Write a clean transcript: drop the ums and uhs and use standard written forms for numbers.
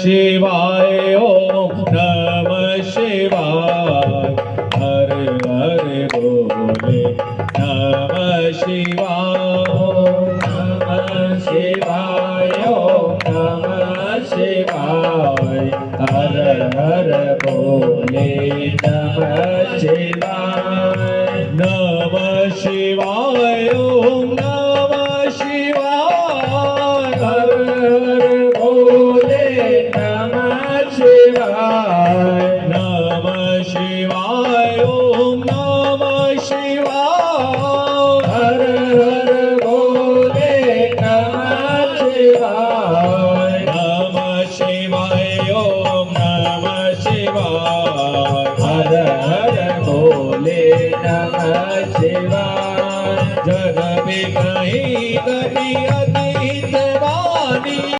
शिवाय ओम नमः शिवाय हर हर बोले नमः शिवाय नमः शिवाय ओम नमः शिवाय हर हर बोले नमः शिवाय नमः शिवाय ओम नमः शिवाय हर हर बोले नमः शिवाय नमः शिवाय ओम नमः शिवाय हर हर बोले नमः शिवाय नमः शिवाय ओम नमः शिवाय हर हर बोले नमः शिवाय जग भी कहीं कभी अतीत वाणी